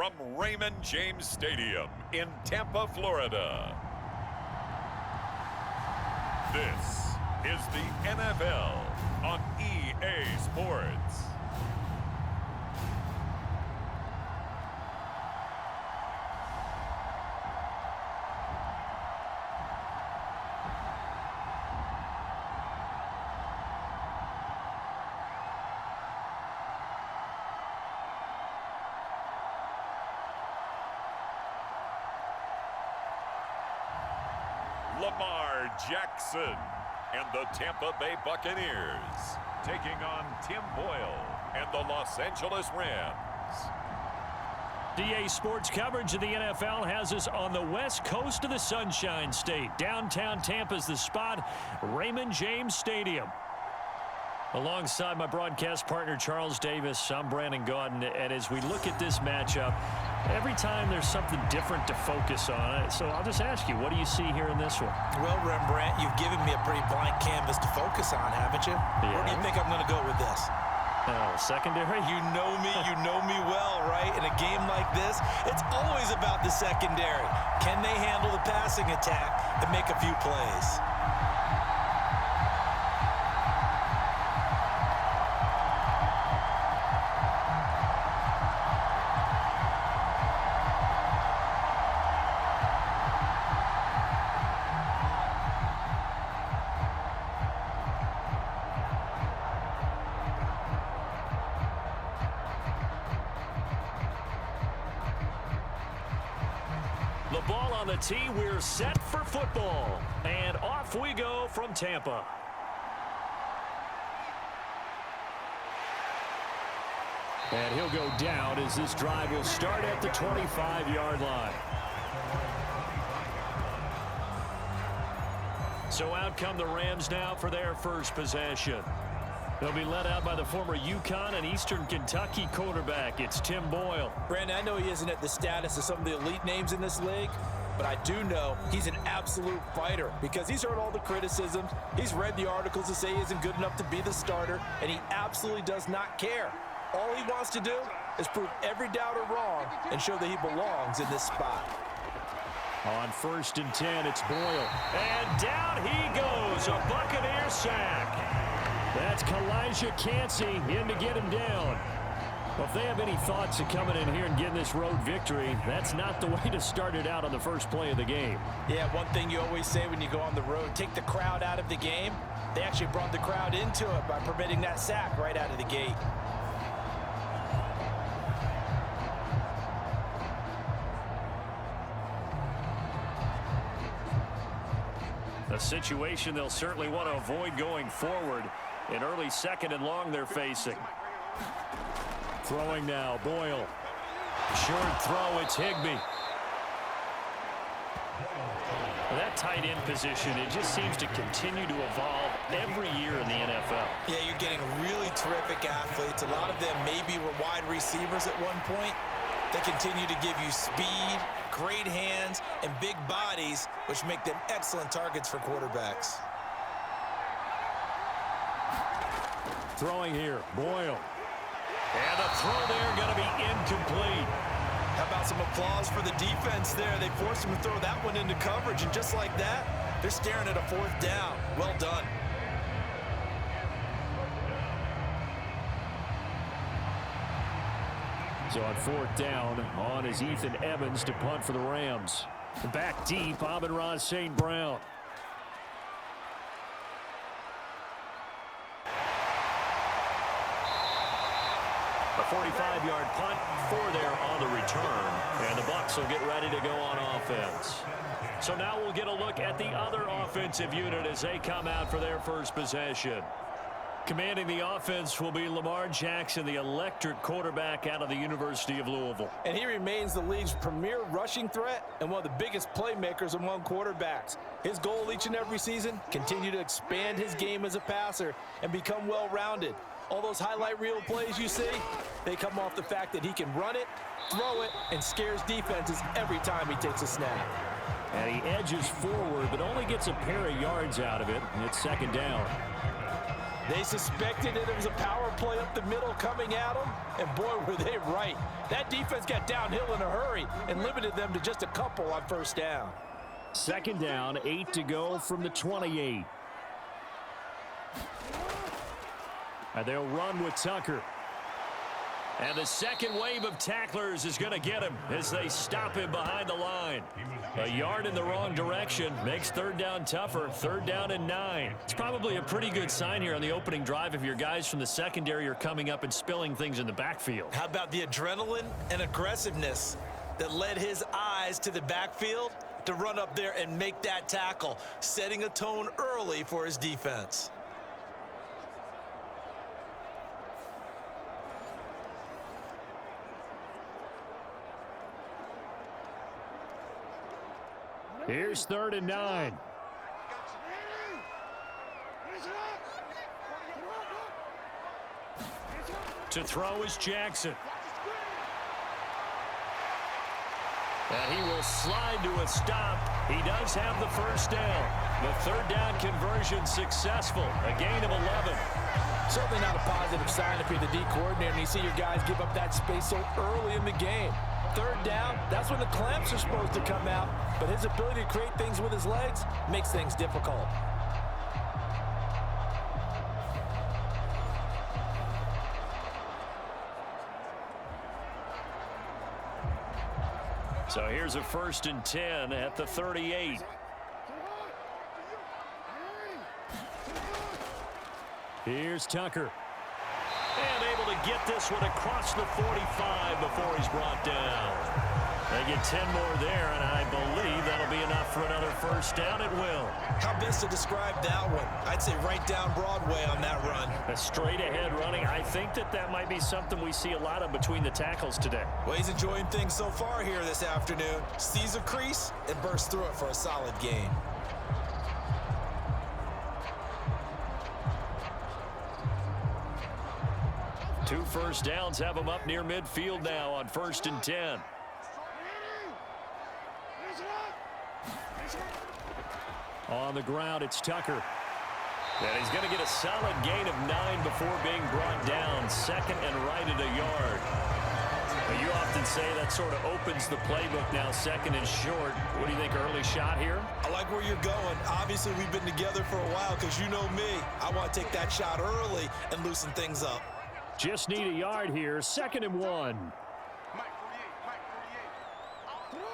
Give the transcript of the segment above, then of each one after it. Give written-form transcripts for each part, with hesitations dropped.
from Raymond James Stadium in Tampa, Florida. This is the NFL on EA Sports. Lamar Jackson and the Tampa Bay Buccaneers taking on Tim Boyle and the Los Angeles Rams. EA Sports coverage of the NFL has us on the west coast of the Sunshine State. Downtown Tampa's the spot, Raymond James Stadium. Alongside my broadcast partner, Charles Davis, I'm Brandon Gaudin. And as we look at this matchup, every time there's something different to focus on. So I'll just ask you, what do you see here in this one? Well, Rembrandt, you've given me a pretty blank canvas to focus on, haven't you? Yeah. Where do you think I'm going to go with this? Secondary? You know me well, right? In a game like this, it's always about the secondary. Can they handle the passing attack and make a few plays? The ball on the tee, we're set for football. And off we go from Tampa. And he'll go down as this drive will start at the 25-yard line. So out come the Rams now for their first possession. They'll be led out by the former UConn and Eastern Kentucky quarterback. It's Tim Boyle. Brandon, I know he isn't at the status of some of the elite names in this league, but I do know he's an absolute fighter because he's heard all the criticisms. He's read the articles that say he isn't good enough to be the starter, and he absolutely does not care. All he wants to do is prove every doubter wrong and show that he belongs in this spot. On 1st and 10, it's Boyle. And down he goes, a Buccaneer sack. That's Kalijah Cansey in to get him down. Well, if they have any thoughts of coming in here and getting this road victory, that's not the way to start it out on the first play of the game. Yeah, one thing you always say when you go on the road, take the crowd out of the game. They actually brought the crowd into it by permitting that sack right out of the gate. A situation they'll certainly want to avoid going forward. An early 2nd and long they're facing. Throwing now, Boyle. Short throw, it's Higbee. That tight end position, it just seems to continue to evolve every year in the NFL. Yeah, you're getting really terrific athletes. A lot of them maybe were wide receivers at one point. They continue to give you speed, great hands, and big bodies, which make them excellent targets for quarterbacks. Throwing here, Boyle. And the throw there going to be incomplete. How about some applause for the defense there? They forced him to throw that one into coverage, and just like that, they're staring at a 4th down. Well done. So on 4th down, on is Ethan Evans to punt for the Rams. Back deep, Amon-Ra St. Brown. A 45-yard punt, 4 there on the return. And the Bucs will get ready to go on offense. So now we'll get a look at the other offensive unit as they come out for their first possession. Commanding the offense will be Lamar Jackson, the electric quarterback out of the University of Louisville. And he remains the league's premier rushing threat and one of the biggest playmakers among quarterbacks. His goal each and every season, continue to expand his game as a passer and become well-rounded. All those highlight reel plays you see, they come off the fact that he can run it, throw it, and scares defenses every time he takes a snap. And he edges forward, but only gets a pair of yards out of it, and it's 2nd down. They suspected that it was a power play up the middle coming at them, and boy, were they right. That defense got downhill in a hurry and limited them to just a couple on first down. Second down, 8 to go from the 28. And they'll run with Tucker. And the second wave of tacklers is going to get him as they stop him behind the line. A yard in the wrong direction makes third down tougher. Third down and 9. It's probably a pretty good sign here on the opening drive if your guys from the secondary are coming up and spilling things in the backfield. How about the adrenaline and aggressiveness that led his eyes to the backfield to run up there and make that tackle, setting a tone early for his defense. Here's third and 9. To throw is Jackson. And he will slide to a stop. He does have the first down. The third down conversion successful. A gain of 11. Certainly not a positive sign if you're the D coordinator and you see your guys give up that space so early in the game. Third down, that's when the clamps are supposed to come out, but his ability to create things with his legs makes things difficult. So here's a 1st and 10 at the 38. Here's Tucker. And able to get this one across the 45 before he's brought down. They get 10 more there, and I believe that'll be enough for another first down. It will. How best to describe that one? I'd say right down Broadway on that run. A straight-ahead running. I think that might be something we see a lot of between the tackles today. Well, he's enjoying things so far here this afternoon. Sees a crease and bursts through it for a solid gain. Two first downs have him up near midfield now on 1st and 10. On the ground, it's Tucker. And he's going to get a solid gain of 9 before being brought down. Second and right at a yard. But you often say that sort of opens the playbook now, second and short. What do you think, early shot here? I like where you're going. Obviously, we've been together for a while because you know me. I want to take that shot early and loosen things up. Just need a yard here. 2nd and 1.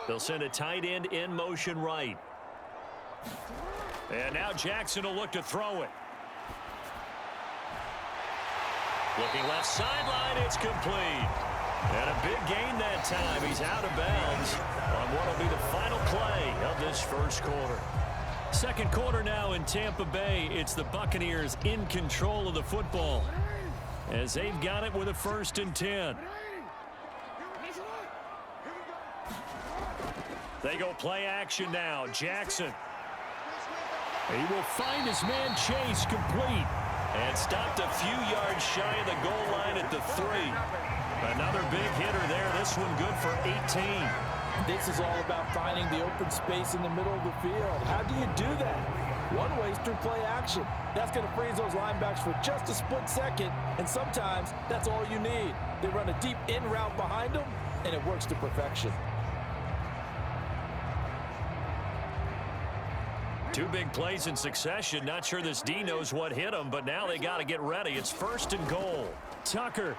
They'll send a tight end in motion right. And now Jackson will look to throw it. Looking left sideline, it's complete. And a big gain that time. He's out of bounds on what will be the final play of this first quarter. Second quarter now in Tampa Bay. It's the Buccaneers in control of the football as they've got it with a 1st and 10. They go play action now. Jackson. He will find his man Chase complete. And stopped a few yards shy of the goal line at the 3. Another big hitter there. This one good for 18. This is all about finding the open space in the middle of the field. How do you do that? One way is through play action. That's going to freeze those linebackers for just a split second, and sometimes that's all you need. They run a deep in route behind them, and it works to perfection. Two big plays in succession. Not sure this D knows what hit him, but now they got to get ready. It's 1st and goal. Tucker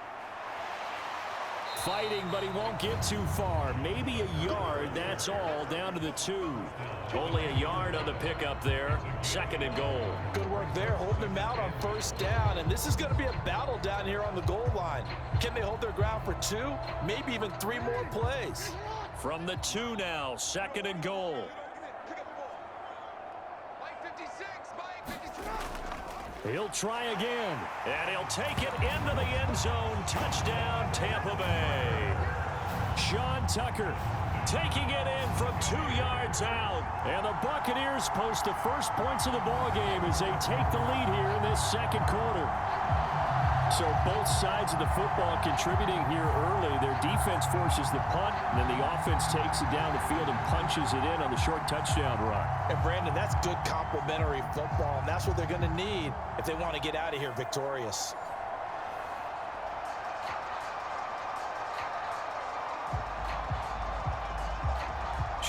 fighting, but he won't get too far. Maybe a yard, that's all, down to the 2. Only a yard on the pickup there. 2nd and goal. Good work there, holding him out on first down, and this is going to be a battle down here on the goal line. Can they hold their ground for 2, maybe even 3 more plays? From the 2 now, 2nd and goal. He'll try again, and he'll take it into the end zone. Touchdown, Tampa Bay. Sean Tucker taking it in from 2 yards out. And the Buccaneers post the first points of the ballgame as they take the lead here in this second quarter. So both sides of the football contributing here early. Their defense forces the punt, and then the offense takes it down the field and punches it in on the short touchdown run. And Brandon, that's good complementary football, and that's what they're going to need if they want to get out of here victorious.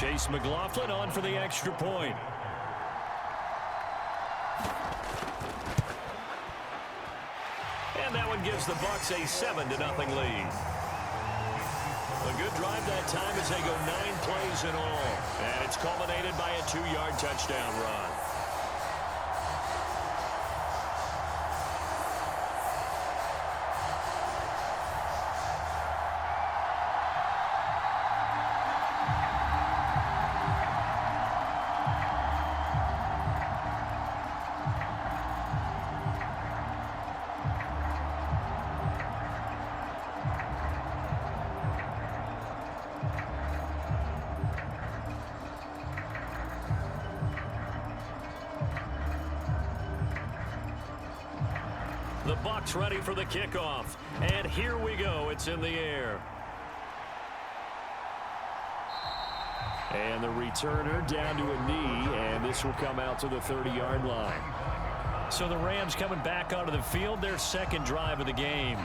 Chase McLaughlin on for the extra point. And that one gives the Bucs a 7-0 lead. A good drive that time as they go 9 plays in all. And it's culminated by a 2-yard touchdown run. The Bucs ready for the kickoff. And here we go. It's in the air. And the returner down to a knee, and this will come out to the 30-yard line. So the Rams coming back onto the field, their second drive of the game.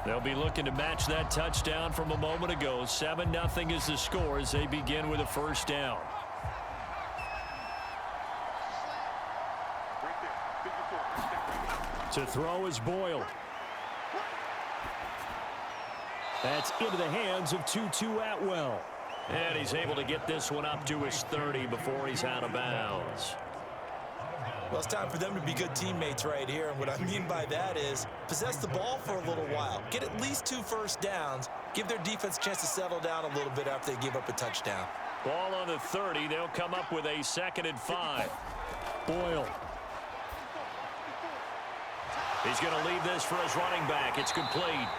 They'll be looking to match that touchdown from a moment ago. 7-0 is the score as they begin with a first down. To throw is Boyle. That's into the hands of Tutu Atwell. And he's able to get this one up to his 30 before he's out of bounds. Well, it's time for them to be good teammates right here. And what I mean by that is possess the ball for a little while. Get at least 2 first downs. Give their defense a chance to settle down a little bit after they give up a touchdown. Ball on the 30. They'll come up with a 2nd and 5. Boyle. He's going to leave this for his running back. It's complete.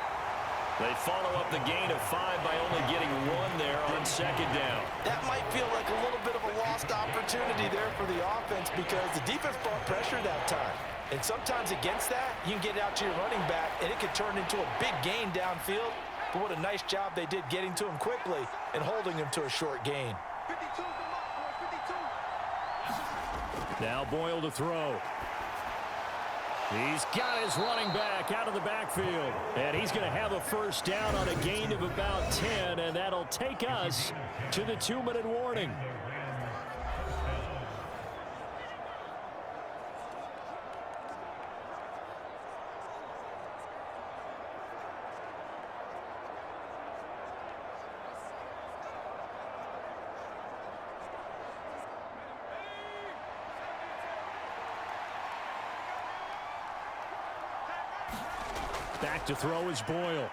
They follow up the gain of 5 by only getting 1 there on 2nd down. That might feel like a little bit of a lost opportunity there for the offense because the defense brought pressure that time. And sometimes against that, you can get out to your running back, and it could turn into a big gain downfield. But what a nice job they did getting to him quickly and holding him to a short gain. Now Boyle to throw. He's got his running back out of the backfield. And he's going to have a first down on a gain of about 10, and that'll take us to the 2-minute warning. Back to throw is Boyle.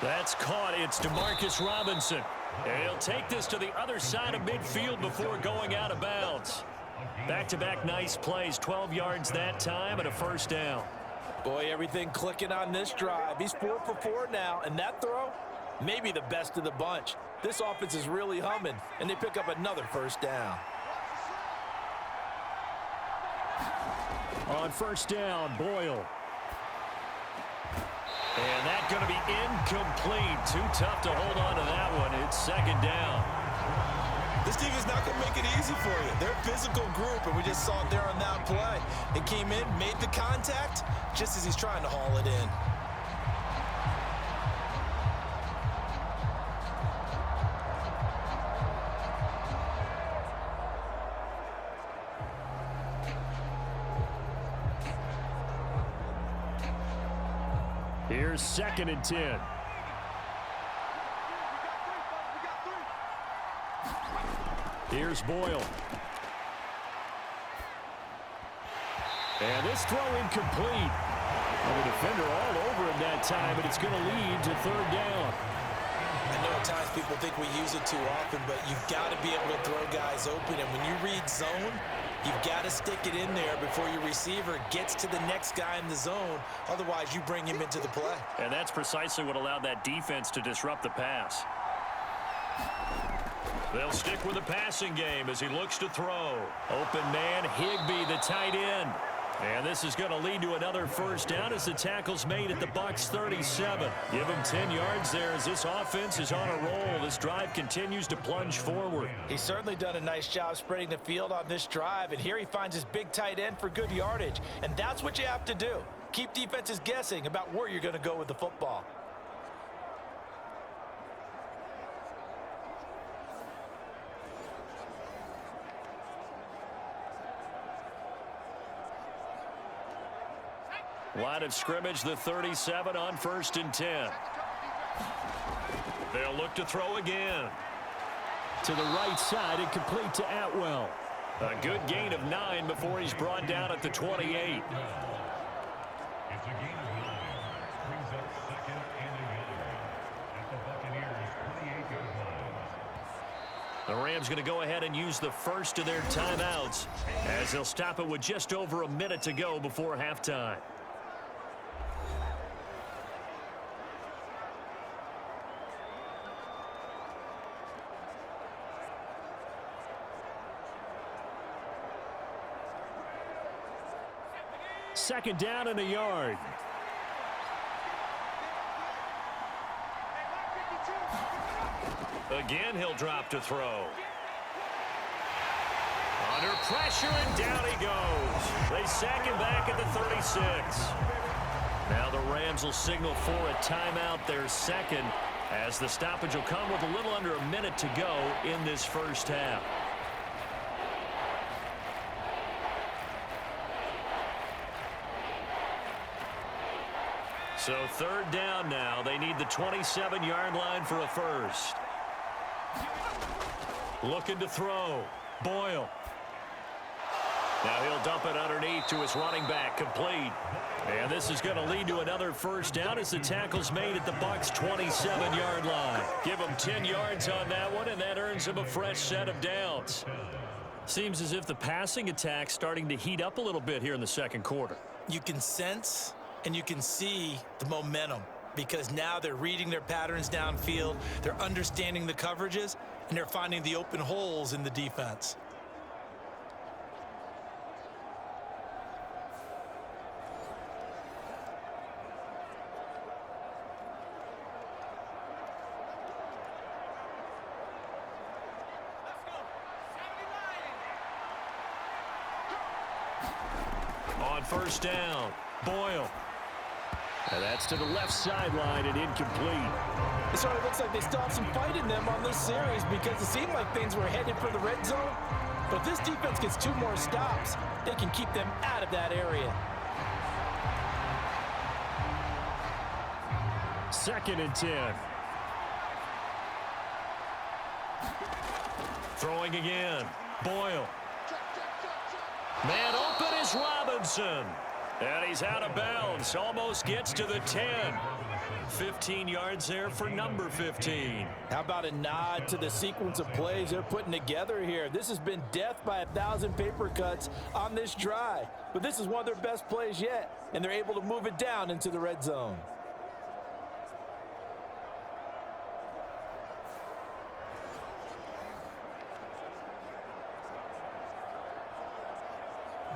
That's caught. It's DeMarcus Robinson. And he'll take this to the other side of midfield before going out of bounds. Back-to-back nice plays. 12 yards that time and a first down. Boy, everything clicking on this drive. He's 4 for 4 now, and that throw, maybe the best of the bunch. This offense is really humming, and they pick up another first down. On first down, Boyle. And that's going to be incomplete. Too tough to hold on to that one. It's 2nd down. This team is not going to make it easy for you. They're a physical group, and we just saw it there on that play. It came in, made the contact, just as he's trying to haul it in. Here's 2nd and 10. Here's Boyle. And this throw incomplete. And the defender all over him that time, but it's going to lead to 3rd down. I know at times people think we use it too often, but you've got to be able to throw guys open. And when you read zone, you've got to stick it in there before your receiver gets to the next guy in the zone. Otherwise, you bring him into the play. And that's precisely what allowed that defense to disrupt the pass. They'll stick with the passing game as he looks to throw. Open man, Higbee, the tight end. And this is going to lead to another first down as the tackle's made at the Bucs 37. Give him 10 yards there as this offense is on a roll. This drive continues to plunge forward. He's certainly done a nice job spreading the field on this drive, and here he finds his big tight end for good yardage. And that's what you have to do. Keep defenses guessing about where you're going to go with the football. Line of scrimmage, the 37 on 1st and 10. They'll look to throw again. To the right side and complete to Atwell. A good gain of 9 before he's brought down at the 28. It's a gain of 9. Brings up 2nd and 11 at the Buccaneers' 28-yard line. The Rams going to go ahead and use the first of their timeouts as they'll stop it with just over a minute to go before halftime. Second down and a yard. Again, he'll drop to throw. Under pressure, and down he goes. They sack him back at the 36. Now the Rams will signal for a timeout, their second, as the stoppage will come with a little under a minute to go in this first half. So third down now. They need the 27-yard line for a first. Looking to throw. Boyle. Now he'll dump it underneath to his running back. Complete. And this is going to lead to another first down as the tackle's made at the Bucs' 27-yard line. Give him 10 yards on that one, and that earns him a fresh set of downs. Seems as if the passing attack's starting to heat up a little bit here in the second quarter. You can sense and you can see the momentum because now they're reading their patterns downfield, they're understanding the coverages, and they're finding the open holes in the defense. On first down, Boyle. And that's to the left sideline and incomplete. It sort of looks like they still have some fight in them on this series because it seemed like things were headed for the red zone. But if this defense gets 2 more stops, they can keep them out of that area. Second and 10. Throwing again. Boyle. Man open is Robinson. And he's out of bounds. Almost gets to the 10. 15 yards there for number 15. How about a nod to the sequence of plays they're putting together here? This has been death by 1,000 paper cuts on this drive. But this is one of their best plays yet, and they're able to move it down into the red zone.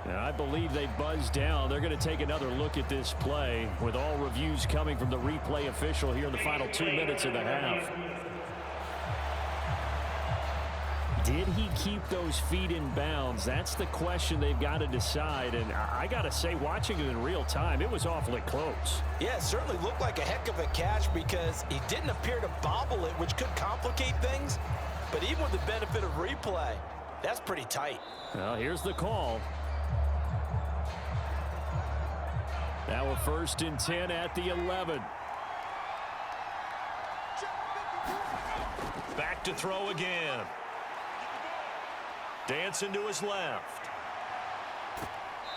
And I believe they buzzed down. They're going to take another look at this play with all reviews coming from the replay official here in the final 2 minutes of the half. Did he keep those feet in bounds? That's the question they've got to decide. And I got to say, watching it in real time, it was awfully close. Yeah, it certainly looked like a heck of a catch because he didn't appear to bobble it, which could complicate things. But even with the benefit of replay, that's pretty tight. Well, here's the call. Now a 1st and 10 at the 11. Back to throw again. Dancing to his left.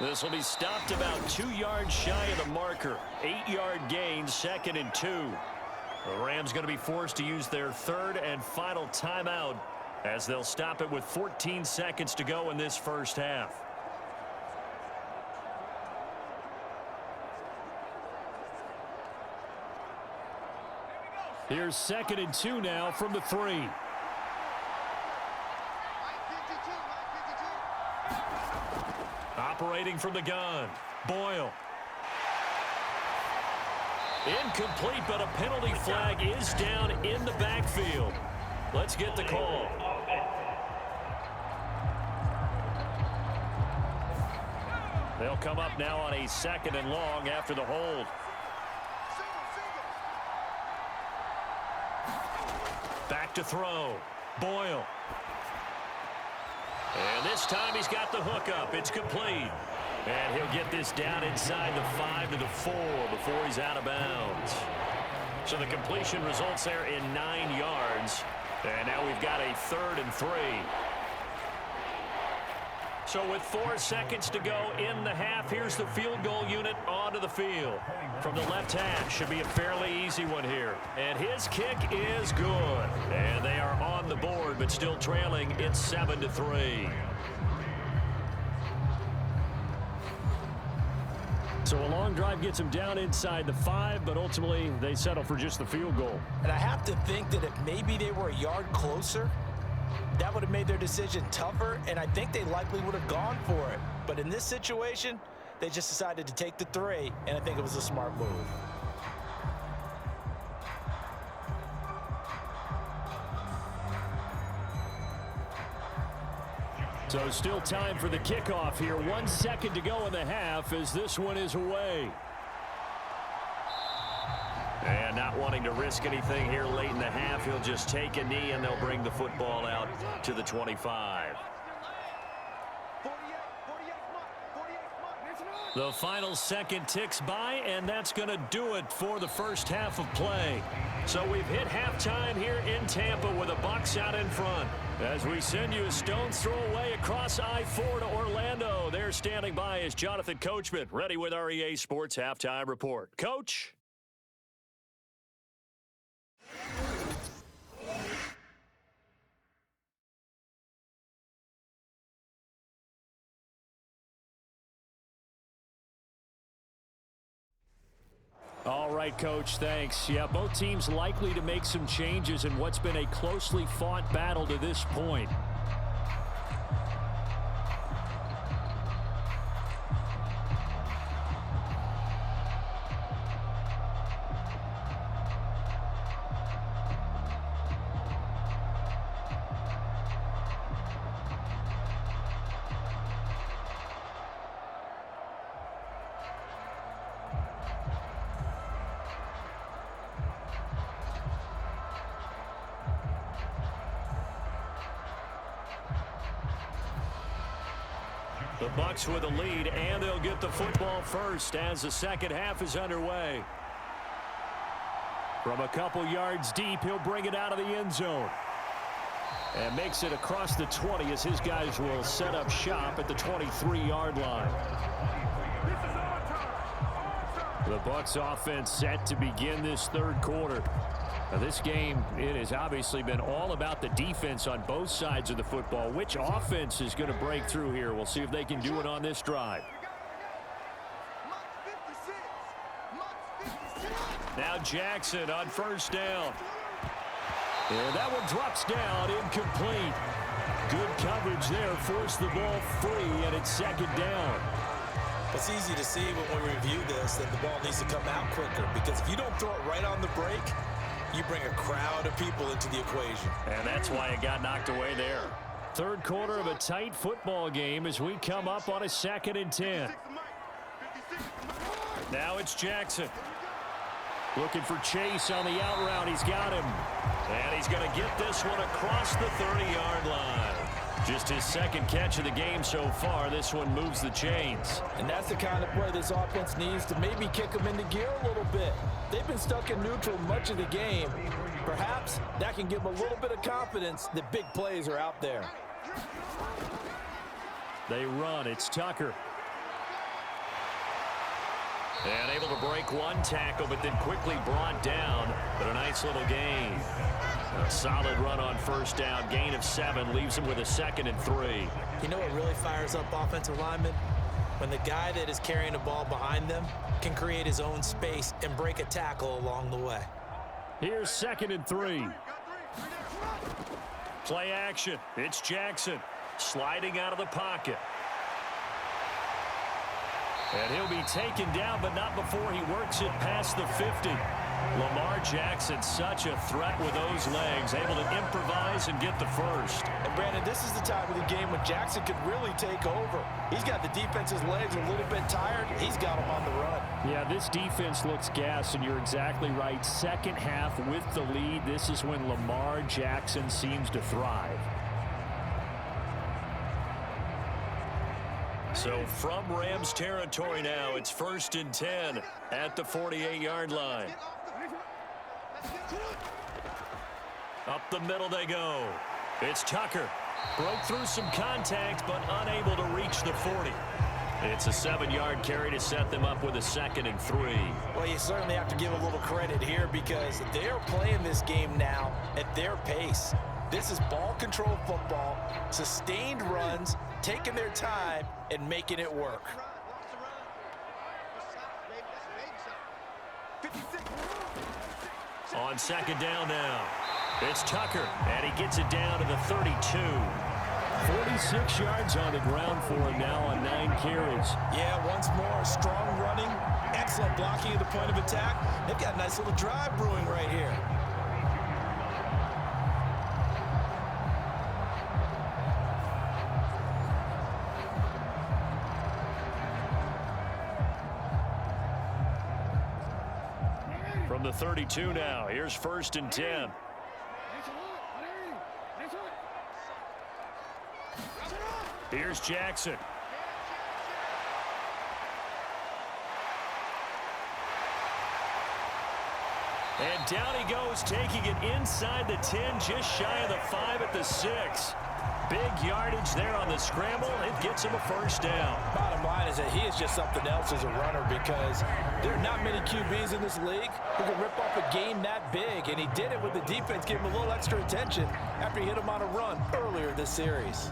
This will be stopped about 2 yards shy of the marker. 8-yard gain, 2nd and 2. The Rams going to be forced to use their third and final timeout as they'll stop it with 14 seconds to go in this first half. Here's 2nd and 2 now from the 3. Operating from the gun. Boyle. Incomplete, but a penalty flag is down in the backfield. Let's get the call. They'll come up now on a 2nd and long after the hold. Back to throw. Boyle. And this time he's got the hook up. It's complete. And he'll get this down inside the 5 to the 4 before he's out of bounds. So the completion results there in 9 yards. And now we've got a 3rd and 3. So with 4 seconds to go in the half, here's the field goal unit onto the field. From the left hash, should be a fairly easy one here. And his kick is good. And they are on the board, but still trailing. It's 7 to 3. So a long drive gets them down inside the 5, but ultimately they settle for just the field goal. And I have to think that if maybe they were a yard closer, that would have made their decision tougher, and I think they likely would have gone for it. But in this situation, they just decided to take the 3, and I think it was a smart move. So still time for the kickoff here. 1 second to go in the half as this one is away. And not wanting to risk anything here late in the half, he'll just take a knee and they'll bring the football out to the 25. The final second ticks by, and that's going to do it for the first half of play. So we've hit halftime here in Tampa with the Bucs out in front. As we send you a stone's throw away across I-4 to Orlando. There standing by is Jonathan Coachman, ready with our EA Sports Halftime Report. Coach? All right, Coach, thanks. Yeah, both teams likely to make some changes in what's been a closely fought battle to this point. The Bucs with a lead, and they'll get the football first as the second half is underway. From a couple yards deep, he'll bring it out of the end zone. And makes it across the 20 as his guys will set up shop at the 23-yard line. The Bucs offense set to begin this third quarter. Now this game, it has obviously been all about the defense on both sides of the football. Which offense is going to break through here? We'll see if they can do it on this drive. Now Jackson on first down. And that one drops down, incomplete. Good coverage there, forced the ball free, and it's second down. It's easy to see when we review this that the ball needs to come out quicker, because if you don't throw it right on the break, you bring a crowd of people into the equation. And that's why it got knocked away there. Third quarter of a tight football game as we come up on a 2nd and 10. Now it's Jackson. Looking for Chase on the out route. He's got him. And he's going to get this one across the 30-yard line. Just his second catch of the game so far. This one moves the chains. And that's the kind of play this offense needs to maybe kick them into gear a little bit. They've been stuck in neutral much of the game. Perhaps that can give them a little bit of confidence that big plays are out there. They run. It's Tucker. And able to break one tackle, but then quickly brought down. But a nice little gain. A solid run on first down. Gain of 7 leaves him with a 2nd and 3. You know what really fires up offensive linemen? When the guy that is carrying the ball behind them can create his own space and break a tackle along the way. Here's 2nd and 3. Play action. It's Jackson sliding out of the pocket. And he'll be taken down, but not before he works it past the 50. Lamar Jackson, such a threat with those legs, able to improvise and get the first. And Brandon, this is the time of the game when Jackson could really take over. He's got the defense's legs a little bit tired. He's got them on the run. Yeah, this defense looks gassed, and you're exactly right. Second half with the lead, this is when Lamar Jackson seems to thrive. So from Rams territory now, it's 1st and 10 at the 48-yard line. Up the middle they go. It's Tucker. Broke through some contact, but unable to reach the 40. It's a 7-yard carry to set them up with a 2nd and 3. Well, you certainly have to give a little credit here because they're playing this game now at their pace. This is ball control football, sustained runs, taking their time, and making it work. On 2nd down now, it's Tucker, and he gets it down to the 32. 46 yards on the ground for him now on 9 carries. Yeah, once more, strong running, excellent blocking at the point of attack. They've got a nice little drive brewing right here. From the 32 now, here's 1st and 10. Here's Jackson. And down he goes, taking it inside the 10, just shy of the 5 at the 6. Big yardage there on the scramble. It gets him a 1st down. Bottom line is that he is just something else as a runner because there are not many QBs in this league who can rip off a game that big, and he did it with the defense giving him a little extra attention after he hit him on a run earlier this series.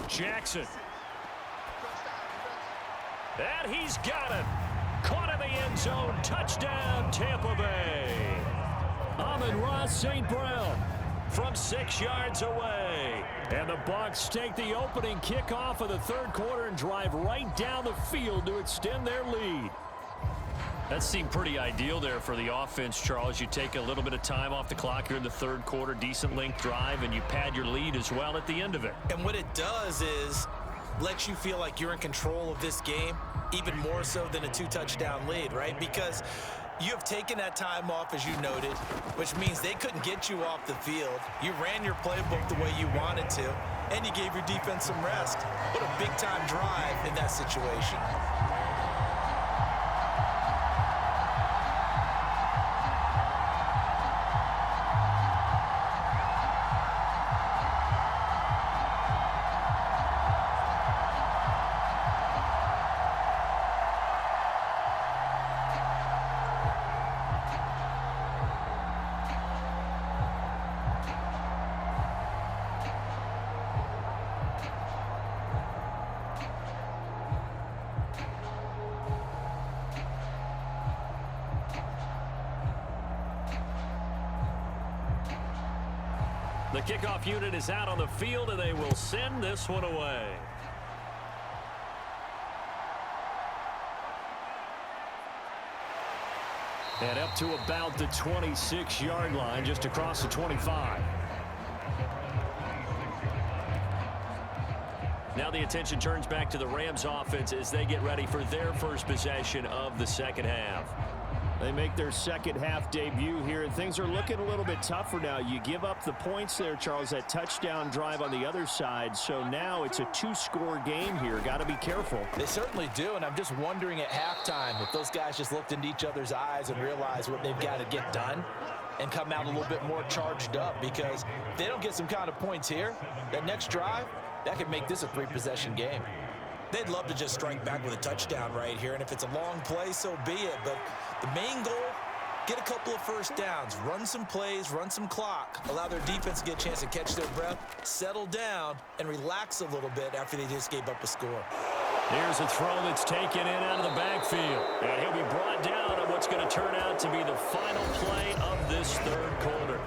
Jackson. And he's got it. Caught in the end zone. Touchdown, Tampa Bay. Amon-Ra St. Brown from 6 yards away. And the Bucs take the opening kickoff of the 3rd quarter and drive right down the field to extend their lead. That seemed pretty ideal there for the offense, Charles. You take a little bit of time off the clock here in the 3rd quarter, decent length drive, and you pad your lead as well at the end of it. And what it does is lets you feel like you're in control of this game, even more so than a 2-touchdown lead, right? Because you have taken that time off, as you noted, which means they couldn't get you off the field. You ran your playbook the way you wanted to, and you gave your defense some rest. What a big-time drive in that situation. The kickoff unit is out on the field, and they will send this one away. And up to about the 26-yard line, just across the 25. Now the attention turns back to the Rams offense as they get ready for their first possession of the 2nd half. They make their 2nd half debut here, and things are looking a little bit tougher now. You give up the points there, Charles, that touchdown drive on the other side. So now it's a 2-score game here. Got to be careful. They certainly do, and I'm just wondering at halftime if those guys just looked into each other's eyes and realized what they've got to get done and come out a little bit more charged up, because if they don't get some kind of points here, that next drive, that could make this a 3-possession game. They'd love to just strike back with a touchdown right here, and if it's a long play, so be it. But the main goal, get a couple of first downs, run some plays, run some clock, allow their defense to get a chance to catch their breath, settle down, and relax a little bit after they just gave up a score. Here's a throw that's taken in out of the backfield. And he'll be brought down on what's going to turn out to be the final play of this 3rd quarter.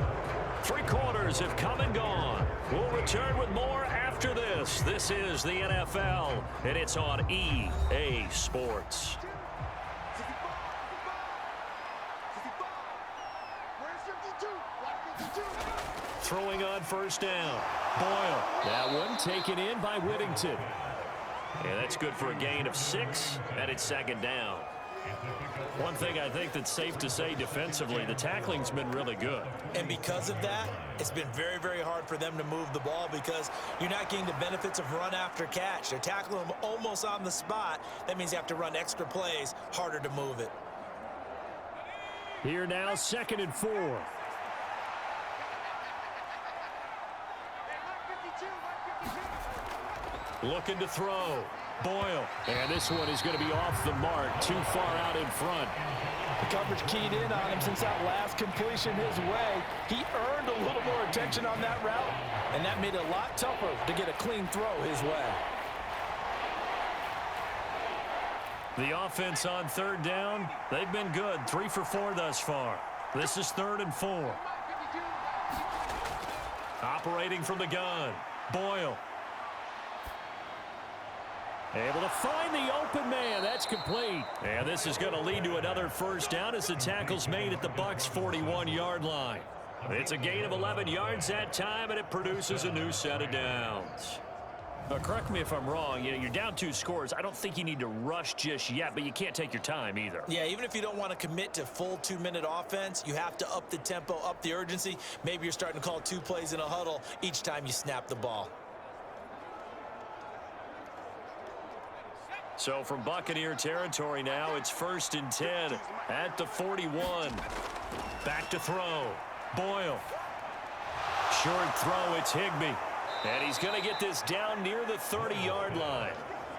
3 quarters have come and gone. We'll return with more after this. This is the NFL, and it's on EA Sports. Throwing on 1st down. Boyle. That one taken in by Whittington. Yeah, that's good for a gain of 6, and it's second down. One thing I think that's safe to say defensively, the tackling's been really good. And because of that, it's been very, very hard for them to move the ball because you're not getting the benefits of run after catch. They're tackling them almost on the spot. That means you have to run extra plays, harder to move it. Here now, 2nd and 4. Looking to throw. Boyle. And this one is going to be off the mark, too far out in front. The coverage keyed in on him since that last completion his way. He earned a little more attention on that route, and that made it a lot tougher to get a clean throw his way. The offense on 3rd down, they've been good. 3 for 4 thus far. This is 3rd and 4. Operating from the gun. Boyle. Able to find the open man. That's complete. And this is going to lead to another first down as the tackle's made at the Bucs' 41-yard line. It's a gain of 11 yards that time, and it produces a new set of downs. Correct me if I'm wrong. You know, you're down 2 scores. I don't think you need to rush just yet, but you can't take your time either. Yeah, even if you don't want to commit to full 2-minute offense, you have to up the tempo, up the urgency. Maybe you're starting to call 2 plays in a huddle each time you snap the ball. So from Buccaneer territory now, it's 1st and 10 at the 41. Back to throw. Boyle. Short throw, it's Higbee. And he's going to get this down near the 30-yard line.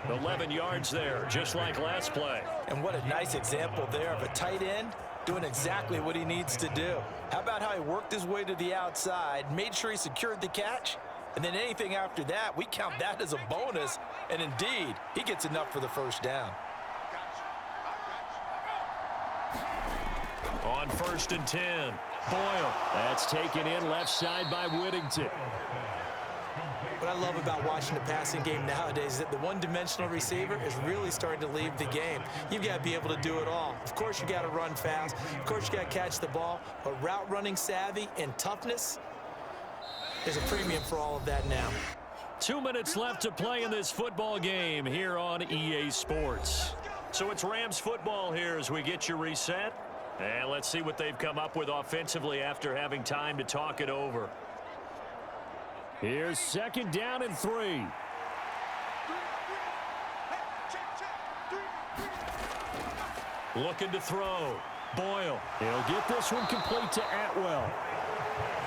11 yards there, just like last play. And what a nice example there of a tight end doing exactly what he needs to do. How about how he worked his way to the outside, made sure he secured the catch, and then anything after that, we count that as a bonus. And indeed, he gets enough for the first down. On 1st and 10, Boyle. That's taken in left side by Whittington. What I love about watching the passing game nowadays is that the one-dimensional receiver is really starting to leave the game. You've got to be able to do it all. Of course, you got to run fast. Of course, you got to catch the ball. But route running savvy and toughness, there's a premium for all of that now. 2 minutes left to play in this football game here on EA Sports. So it's Rams football here as we get you reset. And let's see what they've come up with offensively after having time to talk it over. Here's 2nd down and 3. Looking to throw. Boyle. He'll get this one complete to Atwell.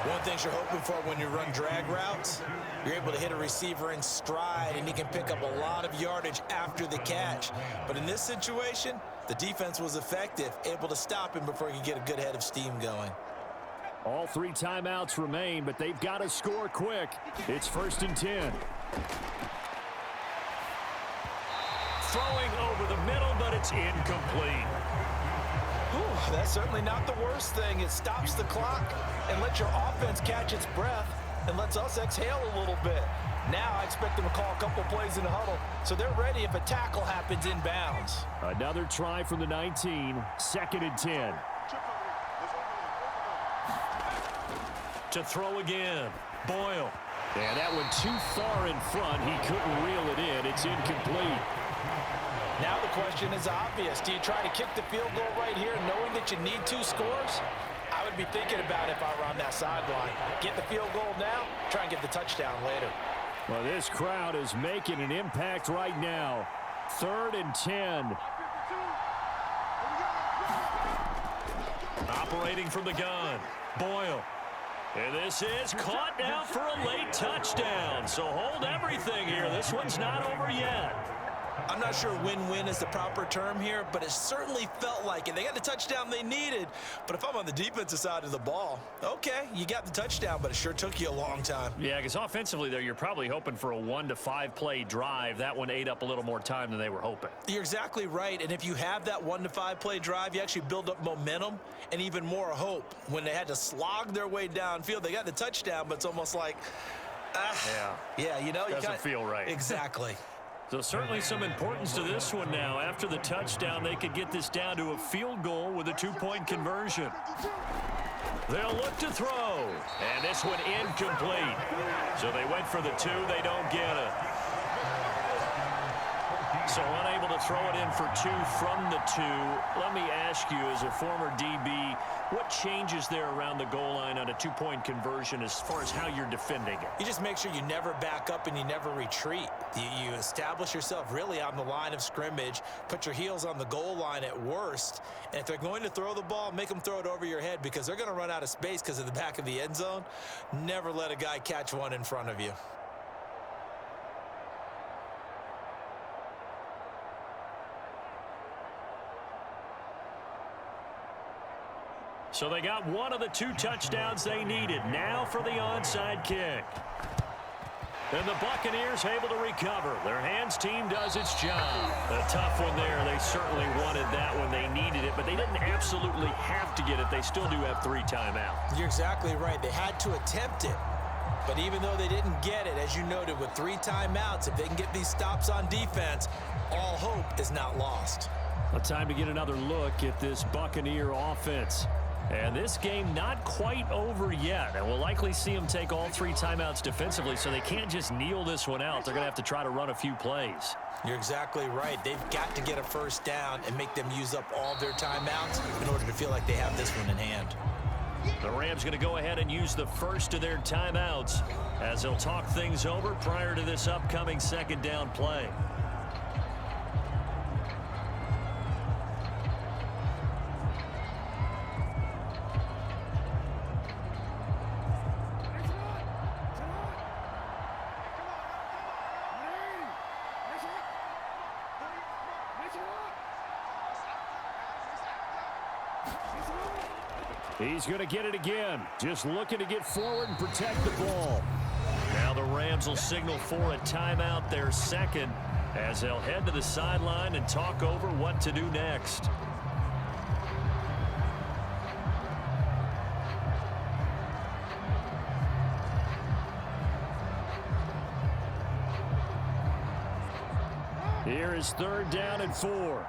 One thing you're hoping for when you run drag routes, you're able to hit a receiver in stride, and he can pick up a lot of yardage after the catch. But in this situation, the defense was effective, able to stop him before he could get a good head of steam going. All 3 timeouts remain, but they've got to score quick. It's 1st and 10. Throwing over the middle, but it's incomplete. Whew, that's certainly not the worst thing. It stops the clock and lets your offense catch its breath and lets us exhale a little bit. Now I expect them to call a couple plays in the huddle, so they're ready if a tackle happens inbounds. Another try from the 19, 2nd and 10. To throw again. Boyle. And that one too far in front. He couldn't reel it in. It's incomplete. Now the question is obvious. Do you try to kick the field goal right here knowing that you need 2 scores? I would be thinking about it if I were on that sideline. Get the field goal now, try and get the touchdown later. Well, this crowd is making an impact right now. 3rd and 10. Operating from the gun. Boyle. And this is caught now for a late touchdown. So hold everything here. This one's not over yet. I'm not sure win-win is the proper term here, but it certainly felt like it. They got the touchdown they needed, but if I'm on the defensive side of the ball, okay, you got the touchdown, but it sure took you a long time. Yeah, because offensively there, you're probably hoping for a 1 to 5 play drive. That one ate up a little more time than they were hoping. You're exactly right, and if you have that 1 to 5 play drive, you actually build up momentum and even more hope. When they had to slog their way downfield, they got the touchdown, but it's almost like, yeah, you know, doesn't feel right. Exactly. So certainly some importance to this one now. After the touchdown, they could get this down to a field goal with a 2-point conversion. They'll look to throw. And this one incomplete. So they went for the 2. They don't get it. So unable to throw it in for 2 from the 2. Let me ask you, as a former DB, what changes there around the goal line on a 2-point conversion as far as how you're defending it? You just make sure you never back up and you never retreat. You establish yourself really on the line of scrimmage, put your heels on the goal line at worst, and if they're going to throw the ball, make them throw it over your head because they're going to run out of space because of the back of the end zone. Never let a guy catch one in front of you. So they got one of the 2 touchdowns they needed. Now for the onside kick. And the Buccaneers able to recover. Their hands team does its job. A tough one there. They certainly wanted that when they needed it, but they didn't absolutely have to get it. They still do have 3 timeouts. You're exactly right. They had to attempt it. But even though they didn't get it, as you noted, with 3 timeouts, if they can get these stops on defense, all hope is not lost. A time to get another look at this Buccaneer offense. And this game not quite over yet. And we'll likely see them take all 3 timeouts defensively, so they can't just kneel this one out. They're going to have to try to run a few plays. You're exactly right. They've got to get a first down and make them use up all their timeouts in order to feel like they have this one in hand. The Rams going to go ahead and use the first of their timeouts as they'll talk things over prior to this upcoming 2nd down play. He's going to get it again. Just looking to get forward and protect the ball. Now the Rams will signal for a timeout, their 2nd, as they'll head to the sideline and talk over what to do next. Here is 3rd down and 4.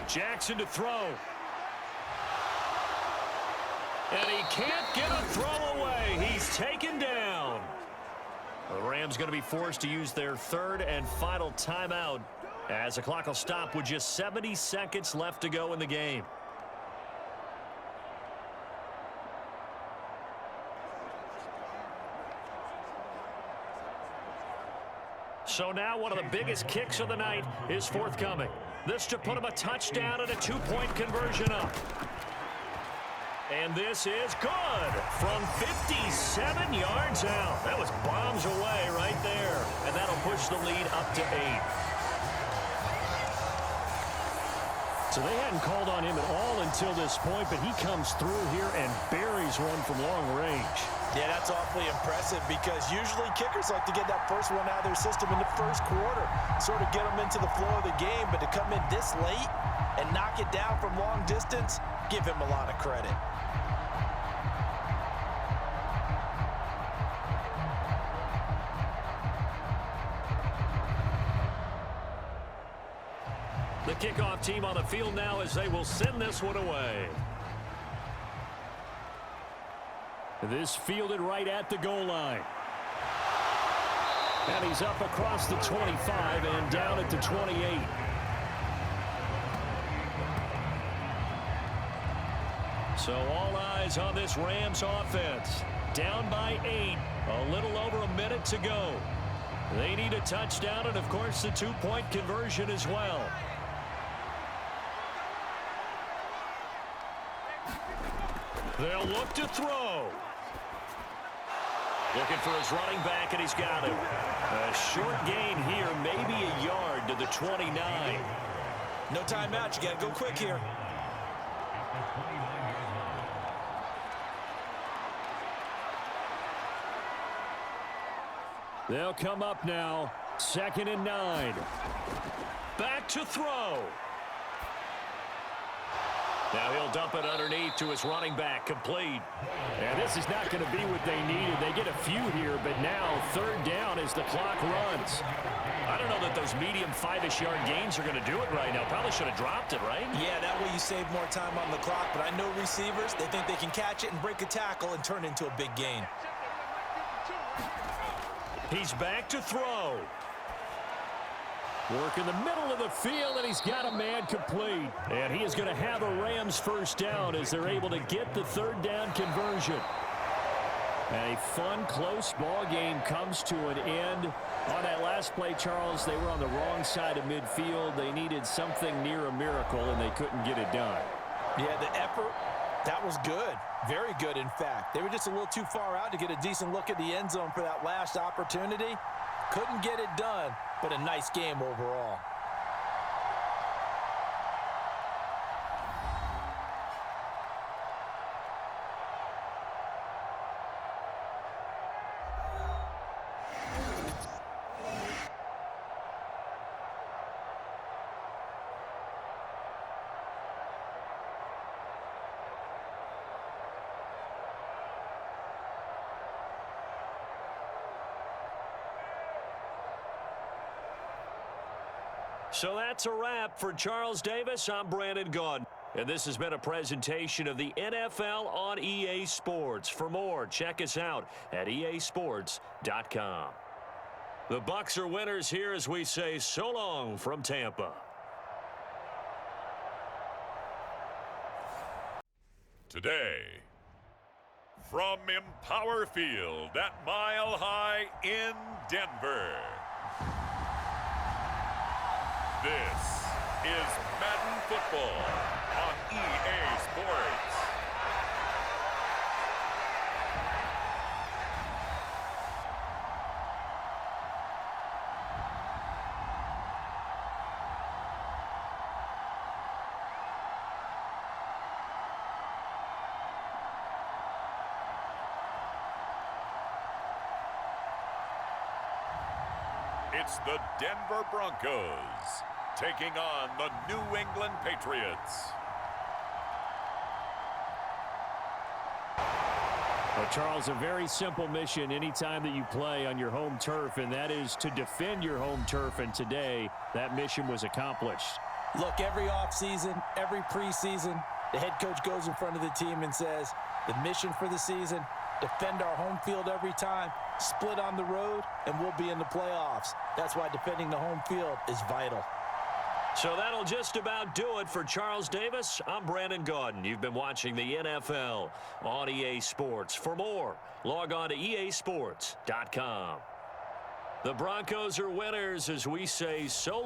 Jackson to throw. And he can't get a throw away. He's taken down. The Rams going to be forced to use their 3rd and final timeout as the clock will stop with just 70 seconds left to go in the game. So now one of the biggest kicks of the night is forthcoming. This to put him a touchdown and a 2-point conversion up. And this is good from 57 yards out. That was bombs away right there. And that'll push the lead up to 8. So they hadn't called on him at all until this point, but he comes through here and buries one from long range. Yeah, that's awfully impressive because usually kickers like to get that first one out of their system in the first quarter, sort of get them into the flow of the game, but to come in this late and knock it down from long distance, give him a lot of credit. The kickoff team on the field now as they will send this one away. This fielded right at the goal line. And he's up across the 25 and down at the 28. So all eyes on this Rams offense. Down by 8. A little over a minute to go. They need a touchdown and, of course, the 2-point conversion as well. They'll look to throw. Looking for his running back, and he's got him. A short gain here, maybe a yard to the 29. No timeout. You got to go quick here. They'll come up now. 2nd and 9. Back to throw. Now he'll dump it underneath to his running back, complete. And this is not going to be what they needed. They get a few here, but now 3rd down as the clock runs. I don't know that those medium 5-ish yard gains are going to do it right now. Probably should have dropped it, right? Yeah, that way you save more time on the clock. But I know receivers, they think they can catch it and break a tackle and turn into a big gain. He's back to throw. Work in the middle of the field, and he's got a man complete. And he is going to have a Rams first down as they're able to get the third down conversion. And a fun, close ball game comes to an end. On that last play, Charles, they were on the wrong side of midfield. They needed something near a miracle, and they couldn't get it done. Yeah, the effort, that was good. Very good, in fact. They were just a little too far out to get a decent look at the end zone for that last opportunity. Couldn't get it done, but a nice game overall. So that's a wrap for Charles Davis. I'm Brandon Gaudin. And this has been a presentation of the NFL on EA Sports. For more, check us out at easports.com. The Bucs are winners here as we say so long from Tampa. Today, from Empower Field at Mile High in Denver, this is Madden Football on EA Sports. It's the Denver Broncos taking on the New England Patriots. Well, Charles, a very simple mission anytime that you play on your home turf, and that is to defend your home turf. And today, that mission was accomplished. Look, every offseason, every preseason, the head coach goes in front of the team and says, the mission for the season, defend our home field every time, split on the road, and we'll be in the playoffs. That's why defending the home field is vital. So that'll just about do it for Charles Davis. I'm Brandon Gaudin. You've been watching the NFL on EA Sports. For more, log on to easports.com. The Broncos are winners as we say so